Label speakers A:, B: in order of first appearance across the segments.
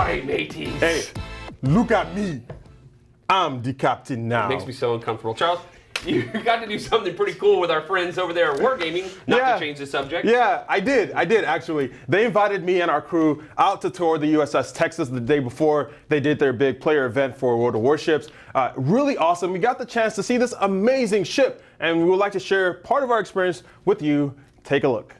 A: right, mateys.
B: Hey, look at me. I'm the captain now.
A: It makes me so uncomfortable. Charles, you got to do something pretty cool with our friends over there at Wargaming, not to change the subject.
B: Yeah, I did actually. They invited me and our crew out to tour the USS Texas the day before they did their big player event for World of Warships. Really awesome. We got the chance to see this amazing ship, and we would like to share part of our experience with you. Take a look.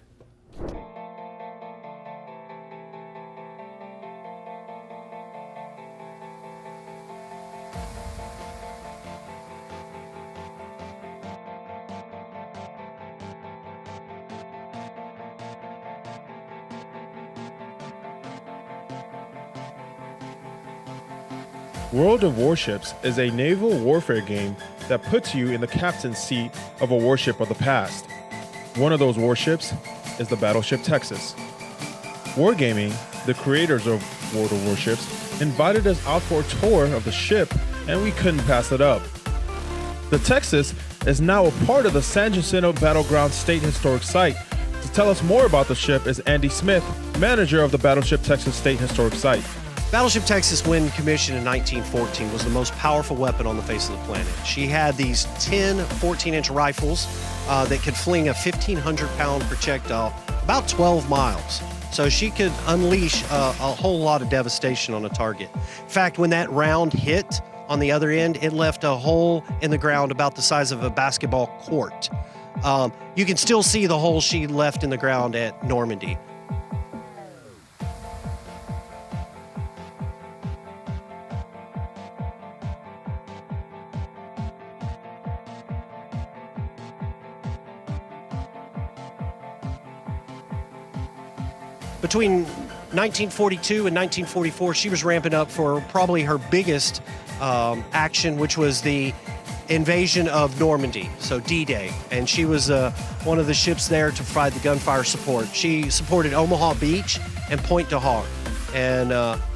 C: World of Warships is a naval warfare game that puts you in the captain's seat of a warship of the past. One of those warships is the Battleship Texas. Wargaming, the creators of World of Warships, invited us out for a tour of the ship, and we couldn't pass it up. The Texas is now a part of the San Jacinto Battleground State Historic Site. To tell us more about the ship is Andy Smith, manager of the Battleship Texas State Historic Site.
D: Battleship Texas, when commissioned in 1914, was the most powerful weapon on the face of the planet. She had these 10 14-inch rifles that could fling a 1,500-pound projectile about 12 miles. So she could unleash a whole lot of devastation on a target. In fact, when that round hit on the other end, it left a hole in the ground about the size of a basketball court. You can still see the hole she left in the ground at Normandy. Between 1942 and 1944, she was ramping up for probably her biggest action, which was the invasion of Normandy, so D-Day. And she was one of the ships there to provide the gunfire support. She supported Omaha Beach and Pointe du Har, and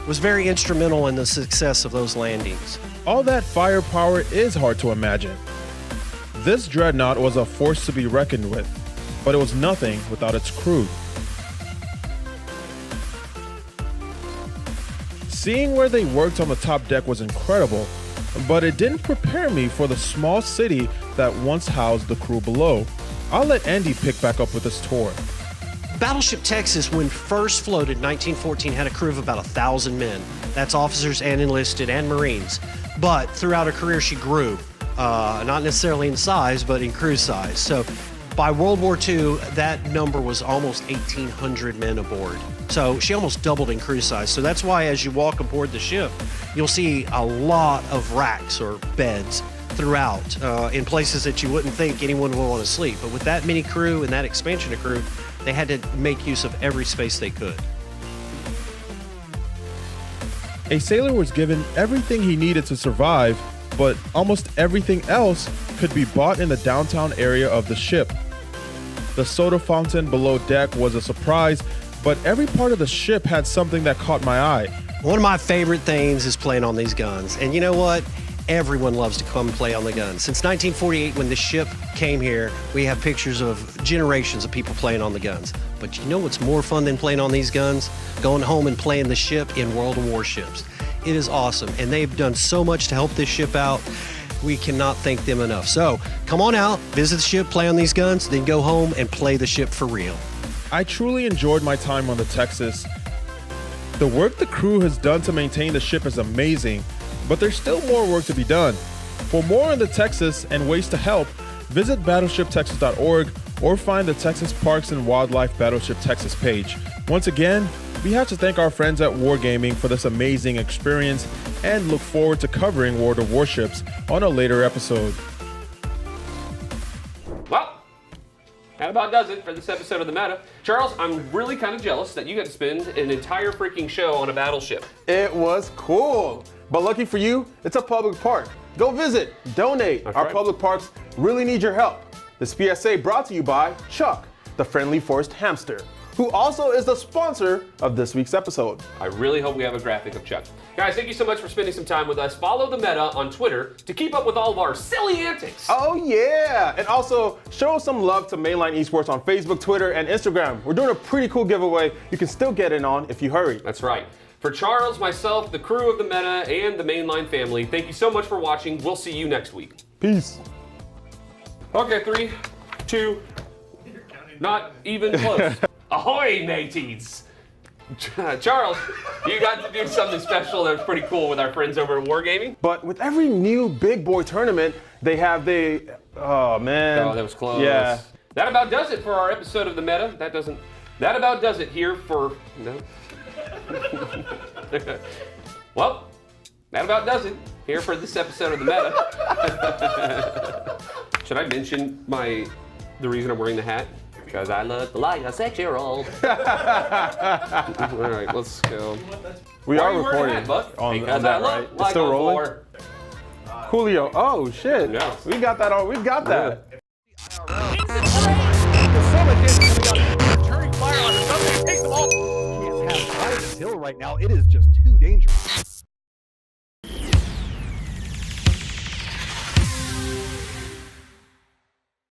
D: was very instrumental in the success of those landings.
C: All that firepower is hard to imagine. This dreadnought was a force to be reckoned with, but it was nothing without its crew. Seeing where they worked on the top deck was incredible, but it didn't prepare me for the small city that once housed the crew below. I'll let Andy pick back up with this tour.
D: Battleship Texas, when first floated in 1914, had a crew of about 1,000 men. That's officers and enlisted and Marines. But throughout her career, she grew, not necessarily in size, but in crew size. So by World War II, that number was almost 1,800 men aboard. So she almost doubled in crew size. So that's why as you walk aboard the ship, you'll see a lot of racks or beds throughout in places that you wouldn't think anyone would want to sleep. But with that many crew and that expansion of crew, they had to make use of every space they could.
C: A sailor was given everything he needed to survive, but almost everything else could be bought in the downtown area of the ship. The soda fountain below deck was a surprise, but every part of the ship had something that caught my eye.
D: One of my favorite things is playing on these guns. And you know what? Everyone loves to come play on the guns. Since 1948, when the ship came here, we have pictures of generations of people playing on the guns. But you know what's more fun than playing on these guns? Going home and playing the ship in World of Warships. It is awesome, and they've done so much to help this ship out. We cannot thank them enough. So come on out, visit the ship, play on these guns, then go home and play the ship for real.
C: I truly enjoyed my time on the Texas. The work the crew has done to maintain the ship is amazing, but there's still more work to be done. For more on the Texas and ways to help, visit battleshiptexas.org or find the Texas Parks and Wildlife Battleship Texas page. Once again, we have to thank our friends at Wargaming for this amazing experience and look forward to covering World of Warships on a later episode.
A: Well, that about does it for this episode of The Meta. Charles, I'm really kind of jealous that you got to spend an entire freaking show on a battleship.
B: It was cool. But lucky for you, it's a public park. Go visit, donate.
A: That's
B: Our
A: right.
B: public parks really need your help. This PSA brought to you by Chuck, the friendly forest hamster, who also is the sponsor of this week's episode.
A: I really hope we have a graphic of Chuck. Guys, thank you so much for spending some time with us. Follow The Meta on Twitter to keep up with all of our silly antics.
B: Oh yeah, and also show some love to Mainline Esports on Facebook, Twitter, and Instagram. We're doing a pretty cool giveaway you can still get in on if you hurry.
A: That's right. For Charles, myself, the crew of the Meta, and the Mainline family, thank you so much for watching. We'll see you next week.
B: Peace.
A: Okay, 3, 2, not even close. Ahoy, mateys! Charles, you got to do something special that was pretty cool with our friends over at Wargaming.
B: But with every new big boy tournament, they have oh man.
A: Oh, that was close.
B: Yeah.
A: That about does it for our episode of the Meta. That about does it here for, no. Well, that about does it here for this episode of the Meta. Should I mention the reason I'm wearing the hat? Because I look like a 6-year-old. All right, let's go.
B: We
A: Why
B: are
A: are you wearing a
B: recording
A: hat, Buck?
B: on
A: Because
B: that,
A: I look
B: right? It's
A: like
B: still
A: a
B: rolling.
A: whore.
B: Julio. Oh shit.
A: No.
B: We got that on. We got that.
E: Turning fire on something takes them all. Can't have right this hill right now. It is just too dangerous.